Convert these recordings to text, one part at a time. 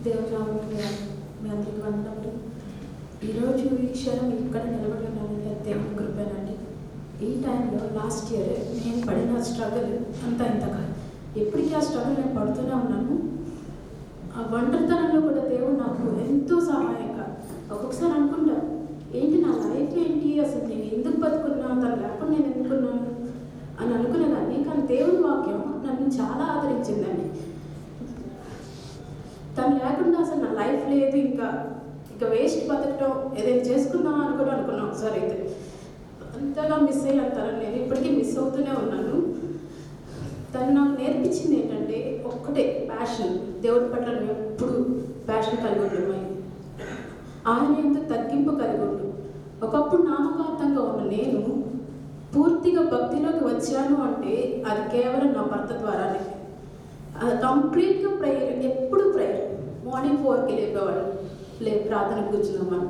దేవుని నామమున మీ అందరికీ వందనములు. ఈరోజు ఈ క్షణం ఇక్కడ నిలబడి ఉన్నానంటే దేవుని కృపేనండి. ఈ టైంలో లాస్ట్ ఇయర్ నేను పడిన స్ట్రగుల్ అంతా ఇంత కాదు. ఎప్పటికీ ఆ స్ట్రగుల్ నేను పడుతూనే ఉన్నాను. ఆ ఒంటరితనంలో కూడా దేవుడు నాకు ఎంతో సహాయంగా. ఒక్కొక్కసారి అనుకుంటా, ఏంటి నా లైఫ్ ఏంటి, అసలు నేను ఎందుకు బతుకున్నా, తను లేకుండా నేను ఎందుకున్నాను అని అనుకునేదాన్ని. కానీ దేవుని వాక్యం నన్ను చాలా ఆదరించిందండి. తను లేకుండా అసలు నా లైఫ్ లేదు, ఇంకా వేస్ట్ బతకడం, ఏదైనా చేసుకుందాం అని కూడా అనుకున్నాను ఒకసారి. అయితే అంతగా మిస్ అయ్యాను తనని. నేను ఇప్పటికీ మిస్ అవుతూనే ఉన్నాను. తను నాకు నేర్పించింది ఏంటంటే ఒక్కటే, ప్యాషన్. దేవుడి పట్ల నువ్వు ఎప్పుడు ప్యాషన్ కలిగి ఉండమని, ఆయన ఎంత తగ్గింపు కలిగి ఉండు. ఒకప్పుడు నామకార్థంగా ఉన్న నేను పూర్తిగా భక్తిలోకి వచ్చాను అంటే అది కేవలం నా భర్త ద్వారానే. కంప్లీట్గా ప్రేయర్, ఎప్పుడు ప్రేయర్. మార్నింగ్ 4కి లేపేవాడు, ప్రార్థన కూర్చున్నాం.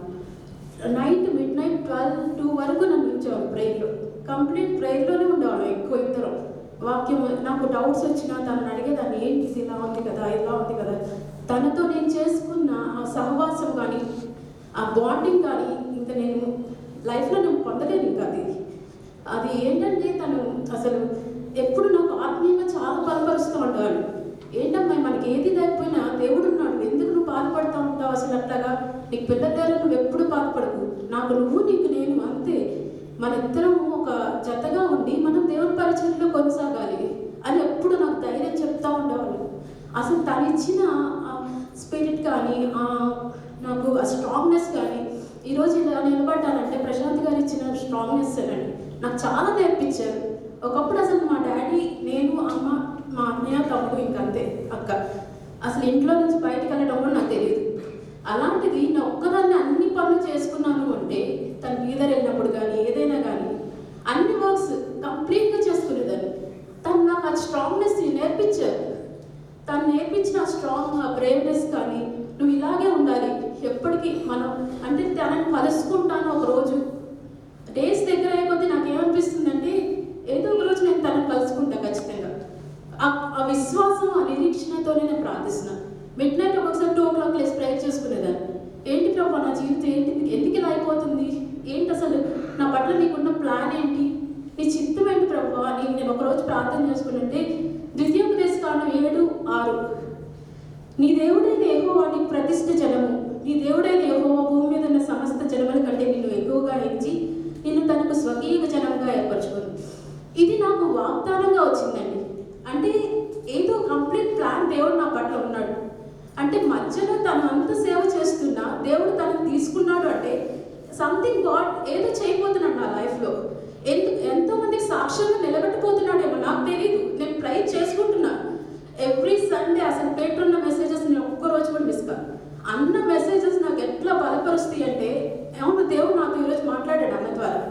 నైట్ మిడ్-నైట్ 12-2 వరకు నన్ను ఉంచేవాడు ప్రేయర్లో. కంప్లీట్ ప్రేయర్లోనే ఉండేవాడు. ఎక్కువ ఇద్దరం వాక్యం. నాకు డౌట్స్ వచ్చినా తనని అడిగేదాన్ని, ఏంటి ఇలా ఉంది కదా, ఇలా ఉంది కదా. తనతో నేను చేసుకున్న ఆ సహవాసం కానీ, ఆ బాండింగ్ కానీ ఇంకా నేను లైఫ్లో నేను పొందలేను. ఇంకా అది ఏంటంటే తను అసలు ఎప్పుడు నాకు ఆత్మీయంగా చాలా బలపరుస్తూ ఉంటాడు. ఏంటమ్మా, మనకి ఏది లేకపోయినా దేవుడు ఉన్నాడు, ఎందుకు నువ్వు బాధపడుతూ ఉంటావు అసలు అట్లాగా? నీకు పిల్లల నువ్వు ఎప్పుడు బాధపడకు, నాకు నువ్వు నీకు నేను అంతే. మన ఇద్దరం ఒక జతగా ఉండి మనం దేవుని పరిచయంలో కొనసాగాలి అని ఎప్పుడు నాకు ధైర్యం చెప్తా ఉండేవాళ్ళు. అసలు తను ఇచ్చిన స్పిరిట్ కానీ, నాకు ఆ స్ట్రాంగ్నెస్ కానీ, ఈరోజు ఇలా నిలబడ్డానంటే ప్రశాంత్ గారు ఇచ్చిన స్ట్రాంగ్నెస్ అండి. నాకు చాలా నేర్పించారు. ఒకప్పుడు అసలు మా డాడీ, నేను, అమ్మ, మా అన్నయ్య, తమ్ముడు, ఇంకంతే అక్క, అసలు ఇంట్లో నుంచి బయటకు వెళ్ళడం కూడా నాకు తెలియదు. అలాంటిది నా ఒక్కదాన్ని అన్ని పనులు చేసుకున్నాను అంటే, తను ఈదర్ వెళ్ళినప్పుడు కానీ ఏదైనా కానీ అన్ని వర్క్స్ కంప్లీట్గా చేసుకునేదాన్ని. తను నాకు ఆ స్ట్రాంగ్నెస్ నేర్పించారు. తను నేర్పించిన ఆ స్ట్రాంగ్ బ్రేవ్నెస్ కానీ, నువ్వు ఇలాగే ఉండాలి ఎప్పటికీ. మనం అంటే తనని కలుసుకుంటాను ఒకరోజు, డేస్ దగ్గర అయిపోతే నాకు ఏమనిపిస్తుందంటే ఏదో ఒక రోజు నేను తనని కలుసుకుంటా ఖచ్చితంగా. ఆ విశ్వాసం, ఆ నిరీక్షణతోనే నేను ప్రార్థిస్తున్నాను. మిడ్-నైట్ ఒకసారి 2 o'clock లేసి ప్రేయర్ చేసుకునేదాన్ని. ఏంటి ప్రభు నా జీవితం ఏంటి, ఎందుకు ఇలా అయిపోతుంది, ఏంటి అసలు నా పట్ల నీకున్న ప్లాన్ ఏంటి, నీ చిత్తం ఏంటి ప్రభు అని నేను ఒకరోజు ప్రార్థన చేసుకున్నట్టే. ద్వితీయోపదేశకాండం 7:6, నీ దేవుడైన యెహోవా నీకు ప్రతిష్ఠ జనము, నీ దేవుడైన యెహోవా భూమి మీద ఉన్న సమస్త జనముల కంటే నిన్ను ఎక్కువగా ఎంచి నిన్ను తనకు స్వకీయ జనంగా ఏర్పరచుకుంది. ఇది నాకు వాగ్దానంగా వచ్చిందండి. అంటే ఏదో కంప్లీట్ ప్లాన్ దేవుడు నా పట్ల ఉన్నాడు. అంటే మధ్యలో తను అంత సేవ చేస్తున్నా దేవుడు తనకు తీసుకున్నాడు అంటే సంథింగ్ గాడ్ ఏదో చేయబోతున్నాడు నా లైఫ్లో. ఎంతోమందికి సాక్ష్యంగా నిలబెట్టిపోతున్నాడేమో నాకు తెలియదు. నేను ట్రై చేసుకుంటున్నా. ఎవ్రీ సండే అసలు పెట్టున్న మెసేజెస్ నేను ఒక్కరోజు కూడా మిస్ కాదు. అన్న మెసేజెస్ నాకు ఎట్లా బలపరుస్తాయి అంటే, అవును దేవుడు నాతో ఈరోజు మాట్లాడాడు అన్న ద్వారా.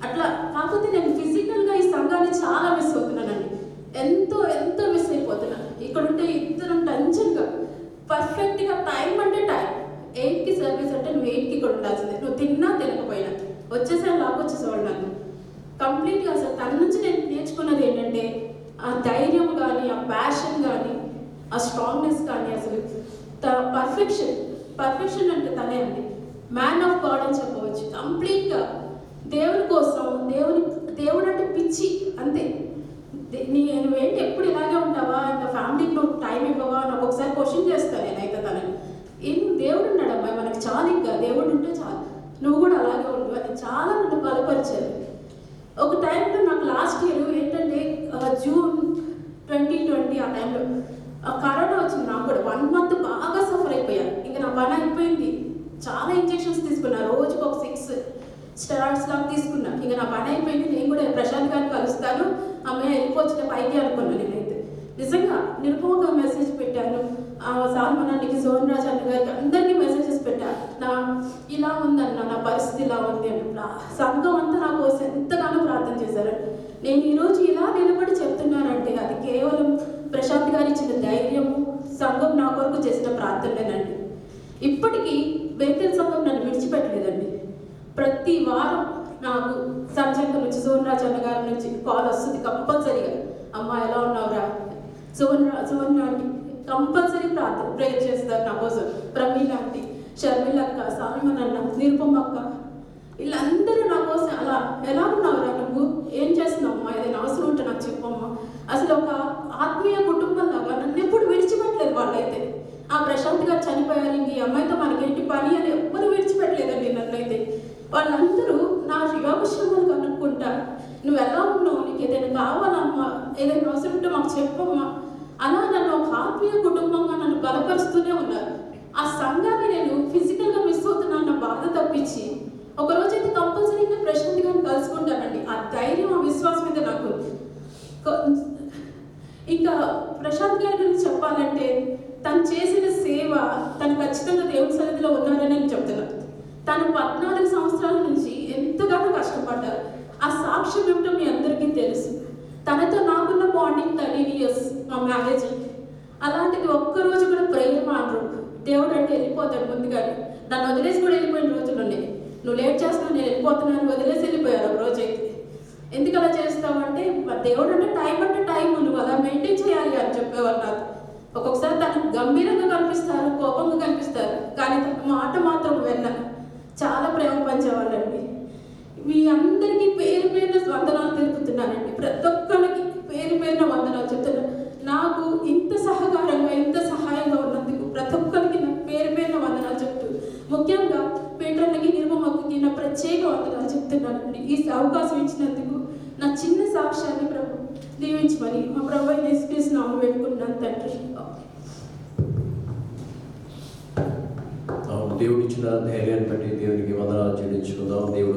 అట్లా కాకపోతే నేను ఫిజికల్గా ఈ సంఘాన్ని చాలా మిస్ అవుతున్నానండి. ఎంతో మిస్ అయిపోతున్నా. ఇక్కడ ఉంటే ఇద్దరం టెన్షన్గా పర్ఫెక్ట్గా టైం అంటే టైం. 8కి సర్వీస్ అంటే నువ్వు 8కి ఇక్కడ ఉండాల్సిందే. నువ్వు తిన్నా తినకపోయినా వచ్చేసారి లాగా వచ్చేసేవాడు నన్ను కంప్లీట్గా. అసలు తన నుంచి నేను నేర్చుకున్నది ఏంటంటే ఆ ధైర్యం కానీ, ఆ ప్యాషన్ కానీ, ఆ స్ట్రాంగ్నెస్ కానీ, అసలు పర్ఫెక్షన్ అంటే తనే అండి. మ్యాన్ ఆఫ్ గాడ్ అని చెప్పవచ్చు. కంప్లీట్గా దేవుని కోసం, దేవుడు అంటే పిచ్చి అంతే. నువ్వేంటి ఎప్పుడు ఇలాగే ఉంటావా, ఇంకా ఫ్యామిలీకి నువ్వు టైం ఇవ్వవా అని ఒక్కొక్కసారి క్వశ్చన్ చేస్తాను నేనైతే తనని. దేవుడు ఉన్నాడు అమ్మాయి, మనకి చాలు, ఇంకా దేవుడు ఉంటే చాలు, నువ్వు కూడా అలాగే ఉండు అని చాలా నన్ను బలపరిచారు. ఒక టైంలో నాకు లాస్ట్ ఇయర్ ఏంటంటే జూన్ 2020 ఆ టైంలో కరోనా వచ్చింది. నాకు కూడా 1 month బాగా సఫర్ అయిపోయాను. ఇంకా నా పని అయిపోయింది. చాలా ఇంజెక్షన్స్ తీసుకున్నా, రోజుకు ఒక 6 స్టెరాయిడ్స్ లాగా తీసుకున్నా. ఇంకా నా పని అయిపోయింది. నేను కూడా ప్రశాంత్ గారిని కలుస్తాను, అమ్మాయి వెళ్ళిపోవచ్చిన పైకి అనుకున్నాను. నేనైతే నిజంగా నిరుపమగా మెసేజ్ పెట్టాను. సాల్మనానికి, సోహన్ రాజ్ అన్న గారికి, అందరికీ మెసేజెస్ పెట్టాను. ఇలా ఉందన్న, నా పరిస్థితి ఇలా ఉంది అని. సంఘం అంతా నా కోసం ఎంతగానో ప్రార్థన చేశారు. నేను ఈరోజు ఇలా నిలబడి చెప్తున్నానంటే అది కేవలం ప్రశాంత్ గారు ఇచ్చిన ధైర్యము, సంఘం నా కొరకు చేసిన ప్రార్థనలేనండి. ఇప్పటికీ బేతెల్ సంఘం నన్ను విడిచిపెట్టలేదండి. ప్రతి వారం నాకు సంజంగ నుంచి, సోహన్ రాజ్ అన్న గారి నుంచి కాల్ వస్తుంది కంపల్సరీగా. అమ్మ ఎలా ఉన్నావురా, సోహన్ ఆంటీ కంపల్సరీ ప్రేయర్ చేస్తారు నా కోసం. ప్రమీల ఆంటీ, షర్మిల అక్క, సాల్మన్ అన్న, నిరుపమ అక్క, వీళ్ళందరూ నా కోసం అలా ఎలా ఉన్నావురా నువ్వు, ఏం చేస్తున్నావమ్మా, ఏదైనా అవసరం ఉంటే నాకు చెప్పమ్మా. అసలు ఒక ఆత్మీయ కుటుంబం లాగా నన్ను ఎప్పుడు విడిచిపెట్టలేదు వాళ్ళైతే. ఆ ప్రశాంత్ గారు చనిపోయారు, ఇంక ఈ అమ్మాయితో మనకేంటి పని అని ఎవ్వరు విడిచిపెట్టలేదండి నన్నైతే. వాళ్ళందరూ నా యోగక్షేమాలు కనుక్కుంటా, నువ్వు ఎలా ఉన్నావు, నీకు ఏదైనా కావాలమ్మా, ఏదైనా అవసరం ఉంటే మాకు చెప్పమ్మా, అలా నన్ను ఒక ఆత్మీయ కుటుంబంగా నన్ను బలపరుస్తూనే ఉన్నారు. ఆ సంఘాన్ని నేను ఫిజికల్గా మిస్ అవుతున్నా అన్న బాధ తప్పించి ఒకరోజైతే కంపల్సరీగా ప్రశాంత్ గారిని కలుసుకుంటానండి. ఆ ధైర్యం, ఆ విశ్వాసం అయితే నాకు ఉంది. ఇంకా ప్రశాంత్ గారి గురించి చెప్పాలంటే తను చేసిన సేవ, తను ఖచ్చితంగా దేవుని సన్నిధిలో ఉన్నారని నేను చెప్తున్నాను. తను 14 సంవత్సరాల నుంచి ఎంతగానో కష్టపడ్డారు. ఆ సాక్ష్యం ఏమిటో మీ అందరికీ తెలుసు. తనతో నాకున్న బాండింగ్ 13 years మా మ్యారేజ్. అలాంటిది ఒక్కరోజు కూడా ప్రేయర్ మానరు. దేవుడు అంటే వెళ్ళిపోతాడు ముందుగానే. నన్ను వదిలేసి కూడా వెళ్ళిపోయిన రోజులు ఉన్నాయి. నువ్వు లేట్ చేస్తున్నావు, నేను వెళ్ళిపోతున్నాను, వదిలేసి వెళ్ళిపోయారు ఒక రోజు అయితే. ఎందుకు అలా చేస్తావు అంటే దేవుడు అంటే టైం నువ్వు అలా మెయింటైన్ చేయాలి అని చెప్పేవారు నాకు. ఒక్కొక్కసారి తనకు గంభీరంగా కనిపిస్తారు, కోపంగా కనిపిస్తారు, కానీ తన మాట మాత్రం వెళ్ళను. చాలా ప్రేమ పంచేవాళ్ళండి. మీ అందరికీ పేరు పేరున వందనాలు తెలుపుతున్నానండి. ప్రతి ఒక్కరికి పేరు పేరున వందనాలు చెప్తున్నాను. నాకు ఇంత సహకారంగా, ఇంత సహాయంగా ఉన్నందుకు ప్రతి ఒక్కరికి నా పేరు పేరున వందనాలు చెప్తూ, ముఖ్యంగా పేట్రన్నకి, నిర్మమ్మకి నా ప్రత్యేక వందనాలు చెప్తున్నానండి. ఈ అవకాశం ఇచ్చినందుకు నా చిన్న సాక్ష్యాన్ని ప్రభు దీవించమని మా ప్రభు యేసుక్రీస్తు నామములో వేడుకుంటున్నాను తండ్రి. దేవుడిచ్చిన ధైర్యాన్ని బట్టి దేవునికి వందనాలు చెల్లించుకుందాం. దేవుడు